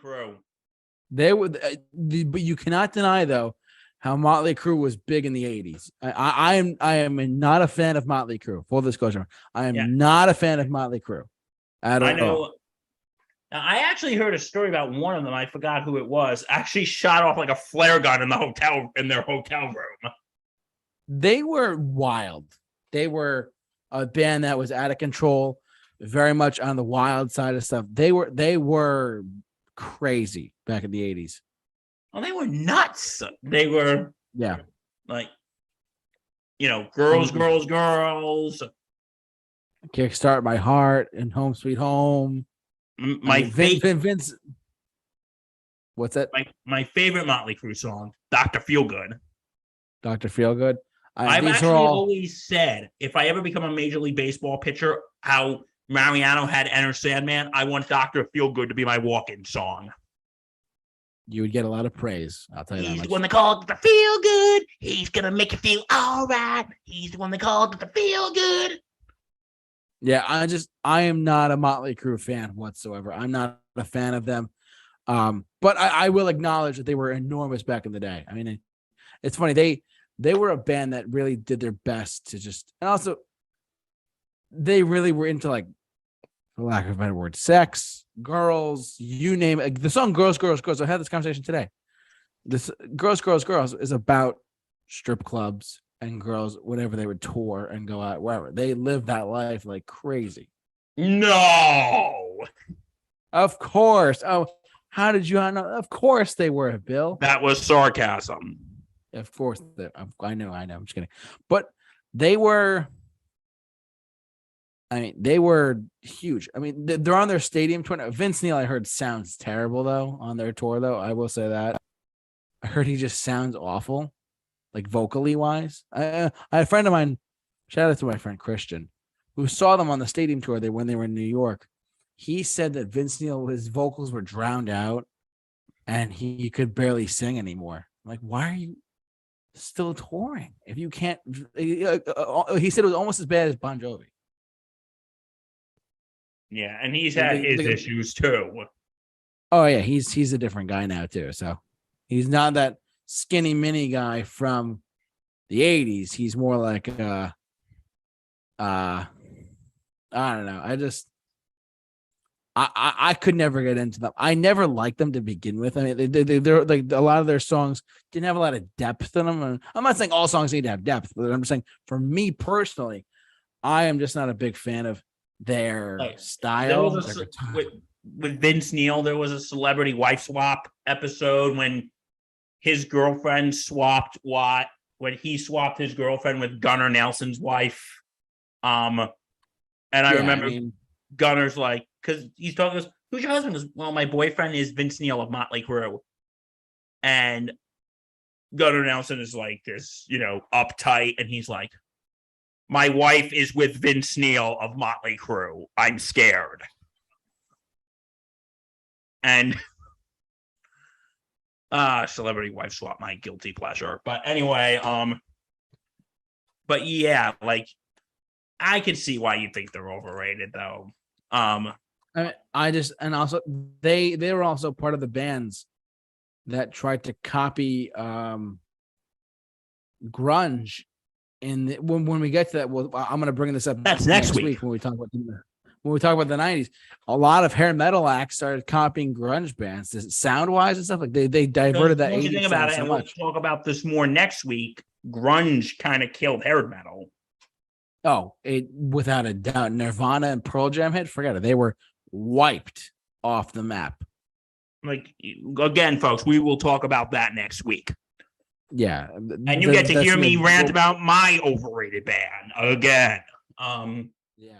Motley Crue. They were, but you cannot deny though how Motley Crue was big in the 80s. I am not a fan of Motley Crue. Full disclosure, I am not a fan of Motley Crue at all. I know. I actually heard a story about one of them. I forgot who it was. Actually, shot off like a flare gun in their hotel room. They were wild. They were a band that was out of control, very much on the wild side of stuff. They were crazy back in the 80s. Oh, they were nuts. They were like, girls. Kickstart My Heart and Home Sweet Home. Vince. What's that? My favorite Motley Crue song, Dr. Feelgood. Dr. Feelgood. I've actually always said, if I ever become a Major League Baseball pitcher, how Mariano had Enter Sandman, I want Dr. Feelgood to be my walk-in song. You would get a lot of praise. I'll tell you that much. He's the one that called the Feel Good. He's going to make you feel all right. He's the one that called the Feel Good. Yeah, I am not a Motley Crue fan whatsoever. I'm not a fan of them. But I will acknowledge that they were enormous back in the day. I mean, it's funny. They were a band that really did their best to and also they really were into, like, for lack of a better word, sex, girls, you name it. The song Girls, Girls, Girls. I had this conversation today. This Girls, Girls, Girls is about strip clubs and girls, whenever they would tour and go out, wherever. They lived that life like crazy. No. Of course. Oh, how did you know? Of course they were, Bill. That was sarcasm. Of course. I know. I'm just kidding. But they were huge. I mean, they're on their stadium tour. Vince Neil, I heard, sounds terrible, though, on their tour, though. I will say that. I heard he just sounds awful. Like vocally wise, I had a friend of mine, shout out to my friend Christian, who saw them on the stadium tour when they were in New York. He said that Vince Neil, his vocals were drowned out and he could barely sing anymore. I'm like, why are you still touring if you can't? He said it was almost as bad as Bon Jovi. Yeah, and he's had his issues too. Oh yeah, he's a different guy now too. So he's not that skinny mini guy from the 80s. He's more like I don't know. I could never get into them. I never liked them to begin with. I mean, they're like, a lot of their songs didn't have a lot of depth in them. And I'm not saying all songs need to have depth, but I'm just saying, for me personally, I am just not a big fan of their style. With Vince Neil, there was a celebrity wife swap episode when his girlfriend swapped when he swapped his girlfriend with Gunnar Nelson's wife. And I remember Gunner's like, because he's talking to us, who's your husband? Goes, well, my boyfriend is Vince Neil of Motley Crue. And Gunnar Nelson is like this, uptight. And he's like, my wife is with Vince Neil of Motley Crue. I'm scared. And celebrity wife swap, my guilty pleasure. But anyway, but yeah, like, I can see why you think they're overrated, though. And also they were also part of the bands that tried to copy grunge. And when we get to that, I'm going to bring this up. That's next week when we talk about the 90s. A lot of hair metal acts started copying grunge bands, sound wise and stuff. Like they diverted that. When you think about it, and we'll talk about this more next week. Grunge kind of killed hair metal. Oh, without a doubt. Nirvana and Pearl Jam hit. Forget it. They were wiped off the map. Like, again, folks, we will talk about that next week. Yeah. And you get to hear me rant about my overrated band again. Yeah.